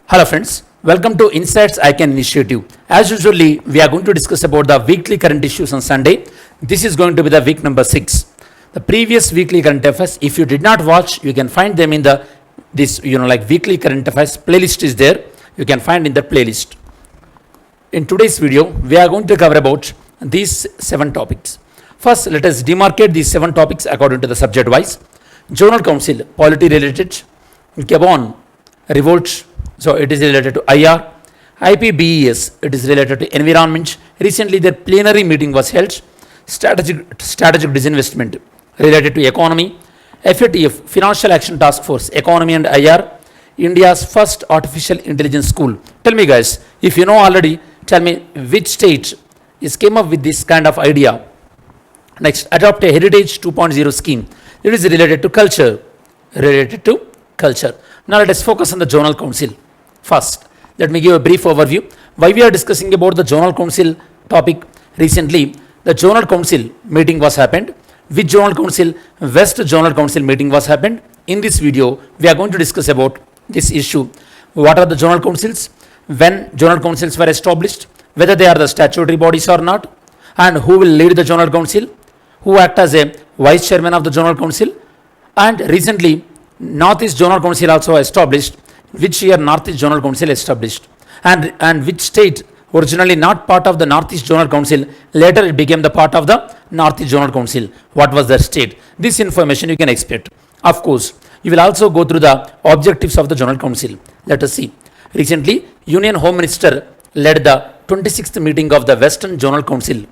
Hello friends, welcome to Insights ICANN Initiative. As usually, we are going to discuss about the weekly current issues on Sunday. This is going to be the week number 6. The previous weekly current affairs, if you did not watch, you can find them in the weekly current affairs playlist is there. You can find in the playlist. In today's video, we are going to cover about these 7 topics. First, let us demarcate these 7 topics according to the subject wise. Zonal Council, polity related. Gabon, revolt. So it is related to IR. IPBES, it is related to environment. Recently, their plenary meeting was held. Strategic disinvestment related to economy. FATF, Financial Action Task Force, economy and IR. India's first artificial intelligence school. Tell me guys, if you know already, tell me which state is came up with this kind of idea. Next, adopt a heritage 2.0 scheme. It is related to culture. Now let us focus on the Zonal Council. First, let me give a brief overview. Why we are discussing about the Zonal Council topic. Recently, the Zonal Council meeting was happened. Which Zonal Council? West Zonal Council meeting was happened. In this video, we are going to discuss about this issue. What are the Zonal Councils? When Zonal Councils were established? Whether they are the statutory bodies or not? And who will lead the Zonal Council? Who act as a vice chairman of the Zonal Council? And recently, Northeast Zonal Council also established. Which year Northeast Zonal Council established? And which state originally not part of the Northeast Zonal Council, later it became the part of the Northeast Zonal Council. What was the state? This information you can expect. Of course, you will also go through the objectives of the Zonal Council. Let us see. Recently, Union Home Minister led the 26th meeting of the Western Zonal Council.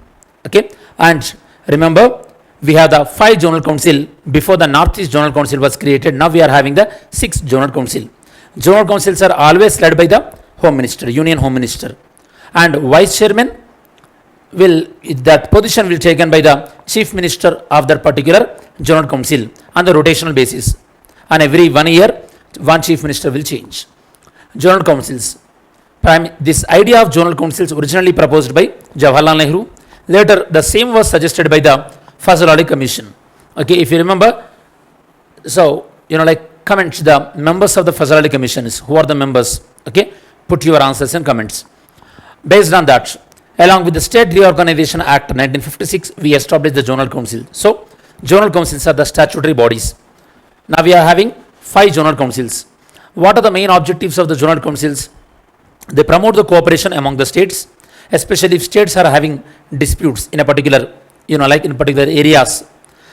Okay, and remember, we have the 5 Zonal Council before the Northeast Zonal Council was created. Now we are having the 6th Zonal Council. Zonal Councils are always led by the Home Minister, Union Home Minister. And Vice Chairman that position will be taken by the Chief Minister of that particular Zonal Council on the rotational basis. And every 1 year, one Chief Minister will change. Zonal Councils. This idea of Zonal Councils originally proposed by Jawaharlal Nehru. Later, the same was suggested by the Fazal Commission. Okay, if you remember, so, comment the members of the Fazal Commission is, who are the members, okay, put your answers in comments. Based on that, along with the State Reorganization Act 1956, we established the Zonal Council. So, Zonal Councils are the statutory bodies. Now we are having 5 Zonal Councils. What are the main objectives of the Zonal Councils? They promote the cooperation among the states, especially if states are having disputes in a particular, in particular areas.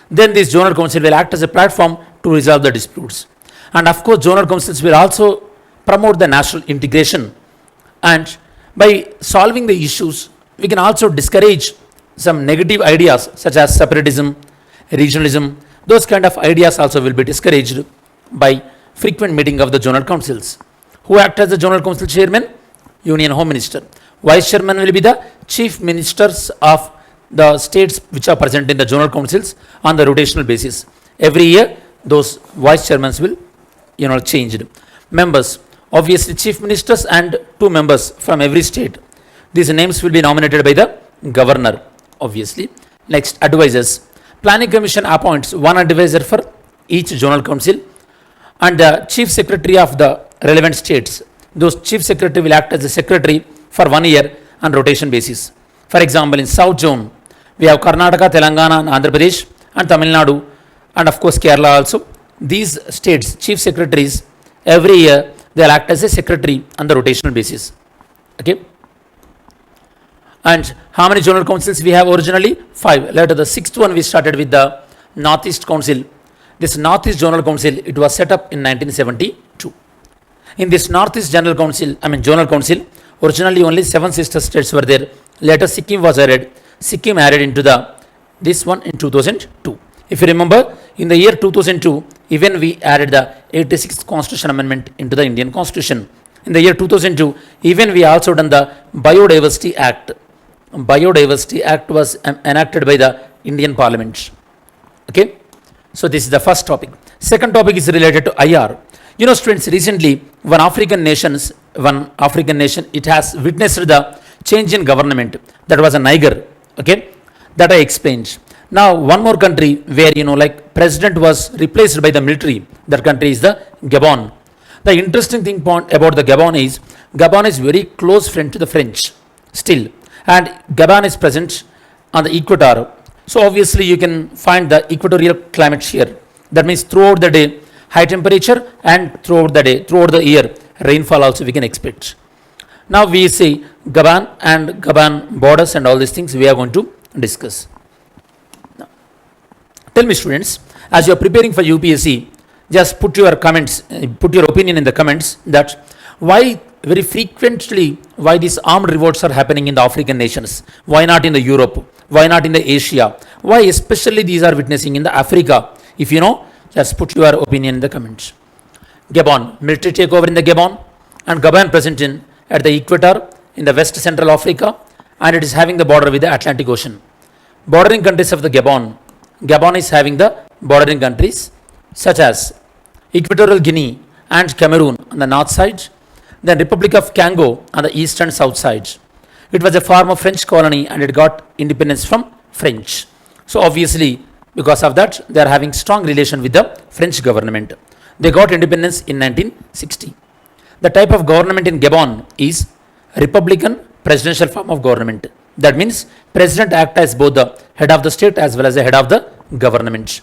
Then this Zonal Council will act as a platform to resolve the disputes. And of course, Zonal Councils will also promote the national integration. And by solving the issues, we can also discourage some negative ideas such as separatism, regionalism. Those kind of ideas also will be discouraged by frequent meeting of the Zonal Councils. Who act as the Zonal Council Chairman? Union Home Minister. Vice Chairman will be the Chief Ministers of the states which are present in the Zonal Councils on the rotational basis. Every year, those Vice Chairmen will changed. Members, obviously Chief Ministers and 2 members from every state. These names will be nominated by the Governor, obviously. Next, advisors. Planning Commission appoints 1 advisor for each Zonal Council and the Chief Secretary of the relevant states. Those Chief Secretary will act as a secretary for 1 year on rotation basis. For example, in South Zone, we have Karnataka, Telangana and Andhra Pradesh and Tamil Nadu and of course Kerala also. These states, Chief Secretaries, every year they will act as a secretary on the rotational basis. Okay. And how many Zonal Councils we have originally? 5. Later the 6th one we started with the Northeast Council. This Northeast Zonal Council, it was set up in 1972. In this Northeast Zonal Council, originally only 7 sister states were there. Later Sikkim was added. Sikkim added into this one in 2002. If you remember, in the year 2002, even we added the 86th Constitution Amendment into the Indian Constitution. In the year 2002, even we also done the Biodiversity Act. Biodiversity Act was enacted by the Indian Parliament. Okay, so this is the first topic. Second topic is related to IR. Students, recently one African nation, it has witnessed the change in government. That was a Niger. Okay, that I explained. Now, one more country where, president was replaced by the military, that country is the Gabon. The interesting thing point about the Gabon is very close friend to the French still, and Gabon is present on the equator. So obviously you can find the equatorial climate here. That means throughout the day high temperature, and throughout the year rainfall also we can expect. Now we see Gabon and Gabon borders and all these things we are going to discuss. Now, tell me students, as you are preparing for UPSC, just put your comments, put your opinion in the comments that why very frequently why these armed revolts are happening in the African nations. Why not in the Europe? Why not in the Asia? Why especially these are witnessing in the Africa? If you know, just put your opinion in the comments. Gabon, military takeover in the Gabon, and Gabon present in at the equator in the West Central Africa, and it is having the border with the Atlantic Ocean. Bordering countries of the Gabon is having the bordering countries such as Equatorial Guinea and Cameroon on the north side, then Republic of Congo on the east and south side. It was a former French colony and it got independence from French. So obviously because of that they are having strong relation with the French government. They got independence in 1960. The type of government in Gabon is Republican presidential form of government. That means president acts as both the head of the state as well as the head of the government.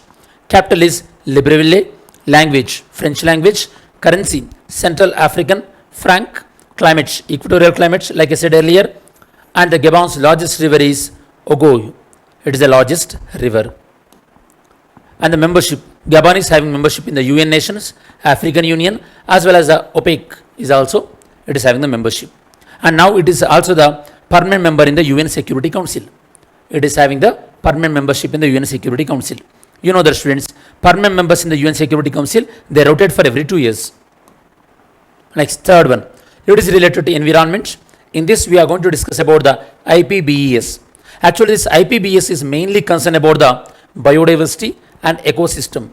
Capital is Libreville. Language French language. Currency Central African franc. Climate equatorial climate like I said earlier. And the Gabon's largest river is Ogoy. It is the largest river. And the membership, Gabon is having membership in the UN nations, African Union, as well as the OPEC is also, it is having the membership. And now it is also the permanent member in the UN Security Council. It is having the permanent membership in the UN Security Council. You know that students, permanent members in the UN Security Council, they rotate for every 2 years. Next, third one, it is related to environment. In this, we are going to discuss about the IPBES. Actually, this IPBES is mainly concerned about the biodiversity and ecosystem.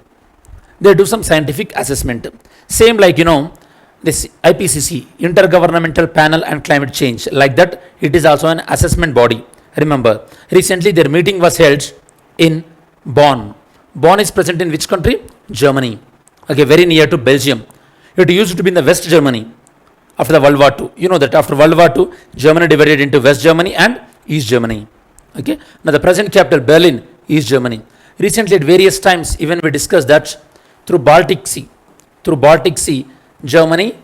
They do some scientific assessment. Same like, this IPCC, Intergovernmental Panel on Climate Change. Like that, it is also an assessment body. Remember, recently their meeting was held in Bonn. Bonn is present in which country? Germany. Okay, very near to Belgium. It used to be in the West Germany after the World War II. You know that after World War II, Germany divided into West Germany and East Germany. Okay, now the present capital, Berlin, East Germany. Recently at various times, even we discussed that through Baltic Sea, Germany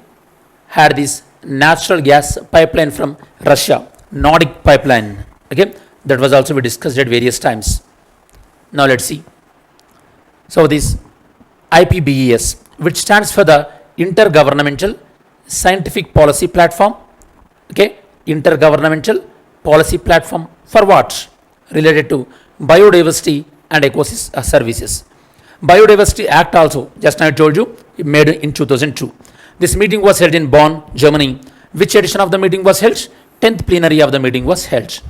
had this natural gas pipeline from Russia, Nordic pipeline. Okay, that was also we discussed at various times. Now let's see. So this IPBES, which stands for the Intergovernmental Scientific Policy Platform. Okay, Intergovernmental Policy Platform for what? Related to biodiversity and ecosystem services. Biodiversity Act also, just now I told you, made in 2002. This meeting was held in Bonn, Germany. Which edition of the meeting was held? 10th plenary of the meeting was held.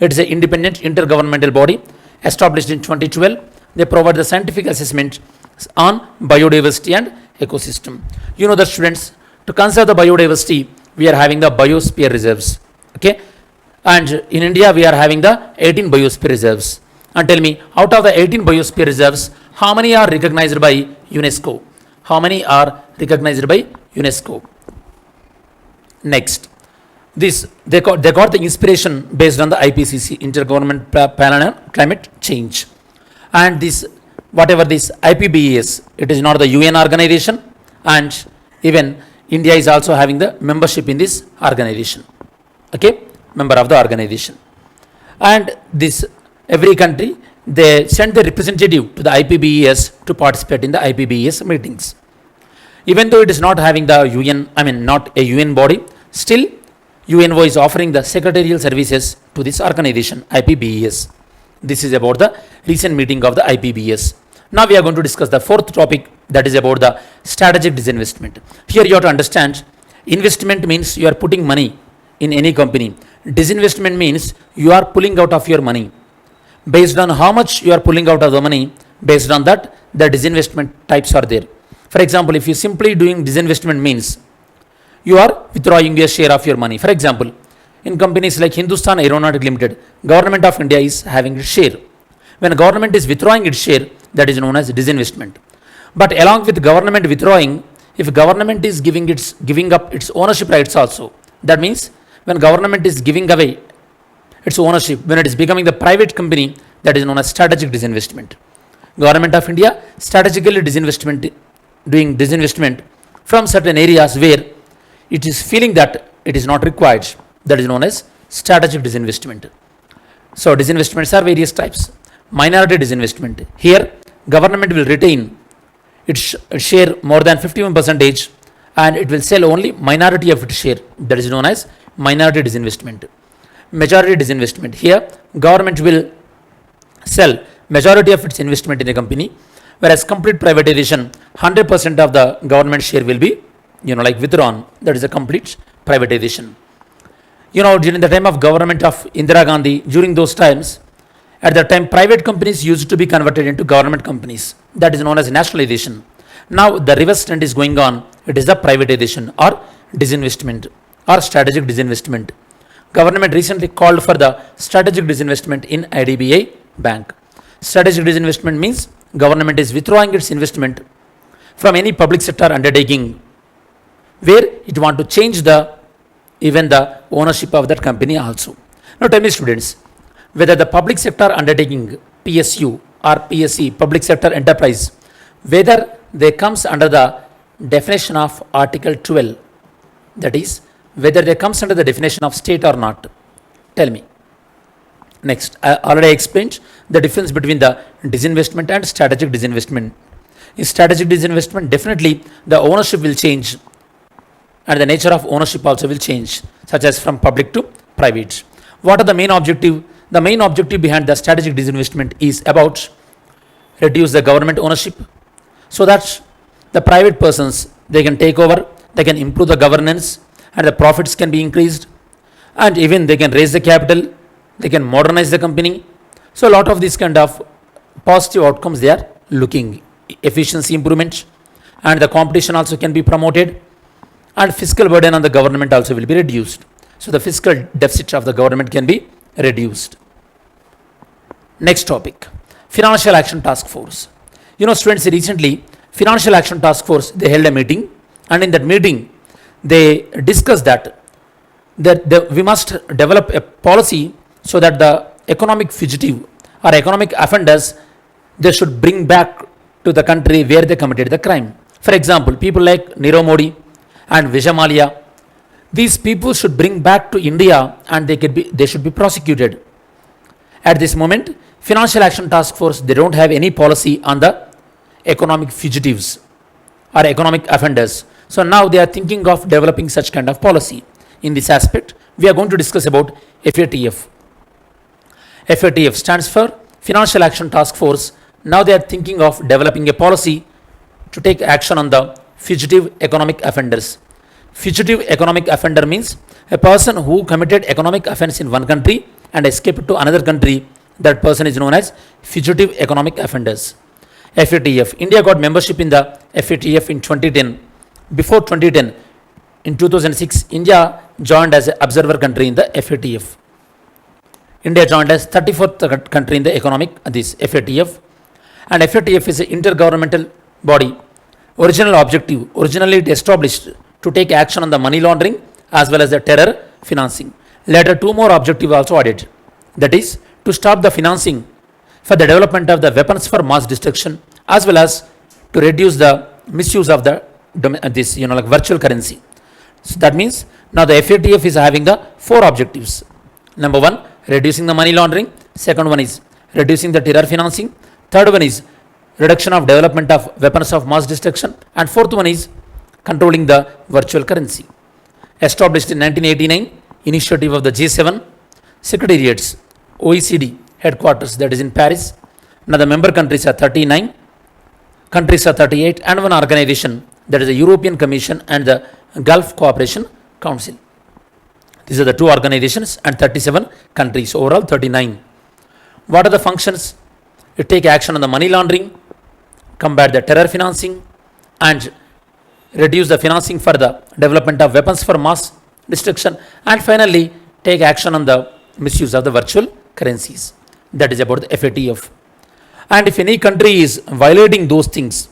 It is an independent intergovernmental body established in 2012. They provide the scientific assessment on biodiversity and ecosystem. You know the students, to conserve the biodiversity, we are having the biosphere reserves. Okay, and in India we are having the 18 biosphere reserves. And tell me, out of the 18 biosphere reserves, how many are recognized by UNESCO? How many are recognized by UNESCO? Next, this they got the inspiration based on the IPCC, Intergovernmental Panel on Climate Change, and this whatever this IPBES, it is not the UN organization, and even India is also having the membership in this organization. Okay, member of the organization, and this every country they send the representative to the IPBES to participate in the IPBES meetings. Even though it is not having the UN, not a UN body, still UNO is offering the secretarial services to this organization, IPBES. This is about the recent meeting of the IPBES. Now we are going to discuss the fourth topic, that is about the strategic disinvestment. Here you have to understand, investment means you are putting money in any company. Disinvestment means you are pulling out of your money. Based on how much you are pulling out of the money, based on that, the disinvestment types are there. For example, if you simply doing disinvestment means you are withdrawing a share of your money. For example, in companies like Hindustan Aeronautic Limited, Government of India is having its share. When government is withdrawing its share, that is known as disinvestment. But along with government withdrawing, if government is giving up its ownership rights also, that means when government is giving away its ownership, when it is becoming the private company, that is known as strategic disinvestment. Government of India strategically doing disinvestment from certain areas where it is feeling that it is not required, that is known as strategic disinvestment. So disinvestments are various types. Minority disinvestment. Here, government will retain its share more than 51% and it will sell only minority of its share. That is known as minority disinvestment. Majority disinvestment. Here, government will sell majority of its investment in a company, whereas complete privatization, 100% of the government share will be, withdrawn. That is a complete privatization. During the time of government of Indira Gandhi, during those times, at that time, private companies used to be converted into government companies. That is known as nationalization. Now, the reverse trend is going on. It is the privatization or disinvestment or strategic disinvestment. Government recently called for the strategic disinvestment in IDBI Bank. Strategic disinvestment means government is withdrawing its investment from any public sector undertaking where it want to change even the ownership of that company also. Now tell me students, whether the public sector undertaking PSU or PSE, public sector enterprise, whether they comes under the definition of Article 12, that is, whether they comes under the definition of state or not. Tell me. Next, I already explained the difference between the disinvestment and strategic disinvestment. In strategic disinvestment, definitely the ownership will change and the nature of ownership also will change, such as from public to private. What are the main objective? The main objective behind the strategic disinvestment is about reduce the government ownership so that the private persons, they can take over, they can improve the governance and the profits can be increased and even they can raise the capital, they can modernize the company. So a lot of these kind of positive outcomes they are looking. Efficiency improvement and the competition also can be promoted and fiscal burden on the government also will be reduced. So the fiscal deficit of the government can be reduced. Next topic, Financial Action Task Force. Students, recently Financial Action Task Force, they held a meeting and in that meeting they discussed that we must develop a policy so that the economic fugitive or economic offenders, they should bring back to the country where they committed the crime. For example, people like Nirav Modi and Vijay Mallya, these people should bring back to India and they should be prosecuted. At this moment, Financial Action Task Force, they don't have any policy on the economic fugitives or economic offenders. So now they are thinking of developing such kind of policy. In this aspect, we are going to discuss about FATF. FATF stands for Financial Action Task Force. Now they are thinking of developing a policy to take action on the fugitive economic offenders. Fugitive economic offender means a person who committed economic offense in one country and escaped to another country. That person is known as fugitive economic offenders. FATF. India got membership in the FATF in 2010. Before 2010, in 2006, India joined as an observer country in the FATF. India joined as 34th country in the FATF. And FATF is an intergovernmental body. Originally it established to take action on the money laundering as well as the terror financing. Later, two more objectives also added. That is, to stop the financing for the development of the weapons for mass destruction as well as to reduce the misuse of the virtual currency. So that means now the FATF is having the four objectives. Number one, reducing the money laundering. Second one is reducing the terror financing. Third one is reduction of development of weapons of mass destruction. And fourth one is controlling the virtual currency. Established in 1989, initiative of the G7 secretariats, OECD headquarters, that is in Paris. Now the member countries are 39, countries are 38, and one organization, that is the European Commission and the Gulf Cooperation Council. These are the two organizations and 37 countries, overall 39. What are the functions? You take action on the money laundering, combat the terror financing, and reduce the financing for the development of weapons for mass destruction, and finally take action on the misuse of the virtual currencies. That is about the FATF. And if any country is violating those things,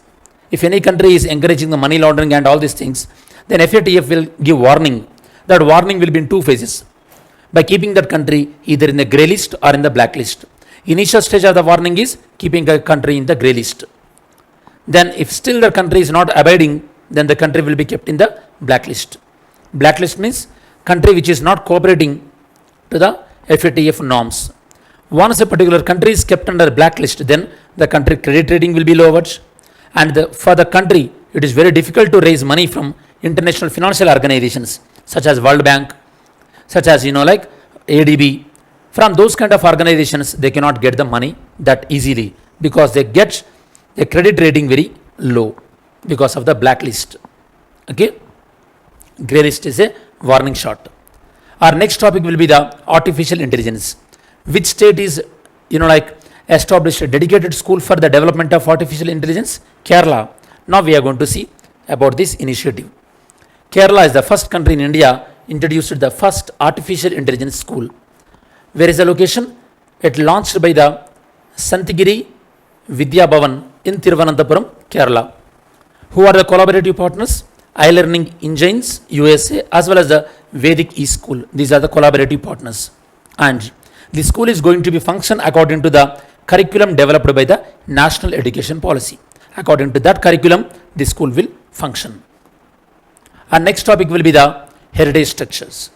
if any country is encouraging the money laundering and all these things, then FATF will give warning. That warning will be in two phases, by keeping that country either in the grey list or in the black list. Initial stage of the warning is keeping a country in the grey list. Then if still the country is not abiding, then the country will be kept in the blacklist. Blacklist means country which is not cooperating to the FATF norms. Once a particular country is kept under blacklist, then the country credit rating will be lowered, and for the country it is very difficult to raise money from international financial organizations such as World Bank, such as like ADB. From those kind of organizations, they cannot get the money that easily because they get a credit rating very low because of the blacklist. Okay, grey list is a warning shot. Our next topic will be the artificial intelligence. Which state is established a dedicated school for the development of artificial intelligence? Kerala. Now we are going to see about this initiative. Kerala is the first country in India introduced the first artificial intelligence school. Where is the location? It launched by the Santigiri Vidya Bhavan in Thiruvananthapuram, Kerala. Who are the collaborative partners? iLearning Engines USA as well as the Vedic e-school. These are the collaborative partners. And the school is going to be function according to the curriculum developed by the National Education Policy. According to that curriculum, the school will function. Our next topic will be the heritage structures.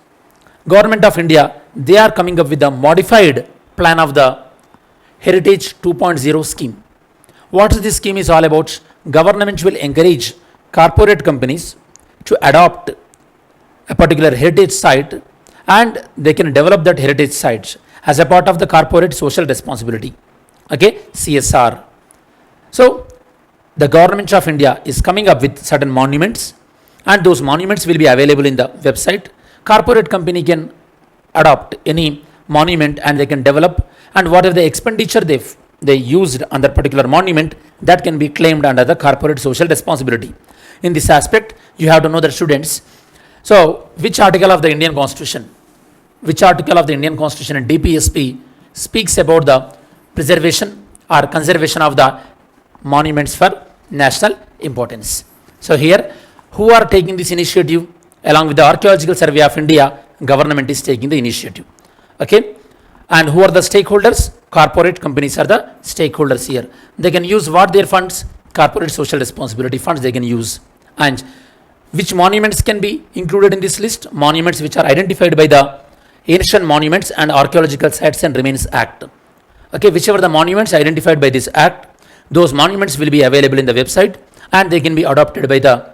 Government of India, they are coming up with a modified plan of the Heritage 2.0 scheme. What this scheme is all about? Government will encourage corporate companies to adopt a particular heritage site, and they can develop that heritage site as a part of the corporate social responsibility. Okay, CSR. So the government of India is coming up with certain monuments, and those monuments will be available in the website. Corporate company can adopt any monument and they can develop, and whatever the expenditure they used on that particular monument, that can be claimed under the corporate social responsibility. In this aspect, you have to know that, students. So which article of the Indian Constitution and DPSP speaks about the preservation or conservation of the monuments for national importance? So here, who are taking this initiative? Along with the Archaeological Survey of India, government is taking the initiative. Okay, and who are the stakeholders? Corporate companies are the stakeholders here. They can use what their funds? Corporate social responsibility funds they can use. And which monuments can be included in this list? Monuments which are identified by the Ancient Monuments and Archaeological Sites and Remains Act. Okay, whichever the monuments identified by this act, those monuments will be available in the website, and they can be adopted by the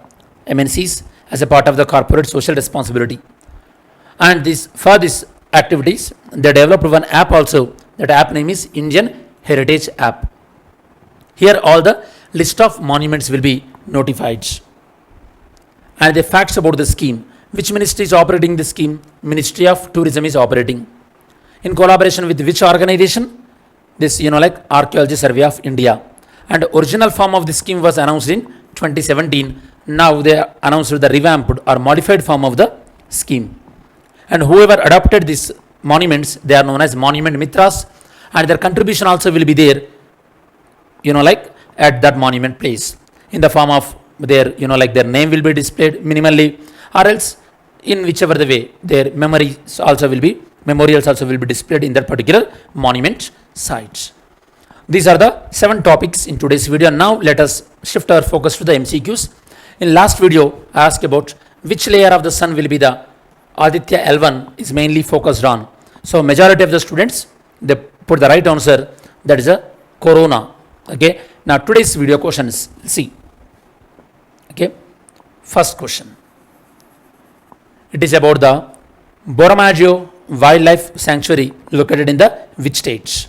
MNCs as a part of the corporate social responsibility. And for these activities, they developed one app also. That app name is Indian Heritage App. Here all the list of monuments will be notified. And the facts about the scheme. Which ministry is operating the scheme? Ministry of Tourism is operating. In collaboration with which organization? This Archaeology Survey of India. And original form of the scheme was announced in 2017. Now they announced the revamped or modified form of the scheme. And whoever adopted these monuments, they are known as Monument Mitras, and their contribution also will be there, at that monument place in the form of their, their name will be displayed minimally, or else in whichever the way their memorials also will be displayed in that particular monument site. These are the 7 topics in today's video. Now let us shift our focus to the MCQs. In last video, I asked about which layer of the sun will be the Aditya L1 is mainly focused on. So majority of the students, they put the right answer, that is a corona. Okay. Now today's video questions, see. Okay. First question. It is about the Boramaggio Wildlife Sanctuary located in the which state?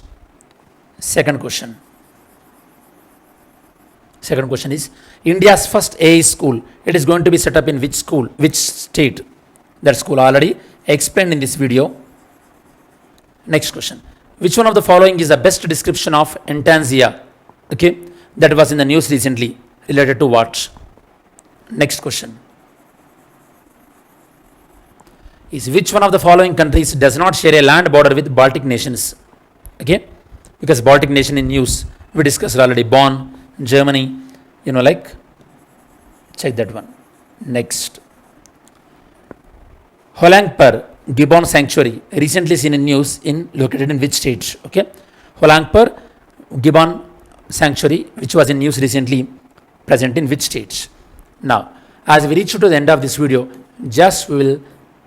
Second question. Second question is India's first AI school. It is going to be set up in which school? Which state? That school already explained in this video. Next question. Which one of the following is the best description of Intanzia? Okay. That was in the news recently. Related to what? Next question. Is which one of the following countries does not share a land border with Baltic nations? Okay. Because Baltic nation in news, we discussed already. Bonn, Germany, like check that one. Next, Holangpur Gabon sanctuary recently seen in news in located in which state? Okay, Holangpur Gabon sanctuary which was in news recently present in which state? Now, as we reach to the end of this video, just we will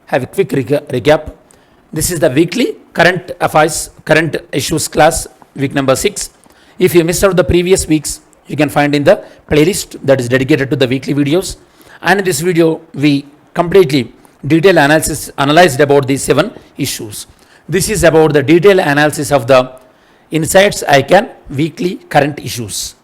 have a quick recap. This is the weekly current affairs, current issues class, week number 6. If you missed out the previous weeks, you can find in the playlist that is dedicated to the weekly videos. And in this video, we completely detailed analyzed about these 7 issues. This is about the detailed analysis of the Insights ICANN weekly current issues.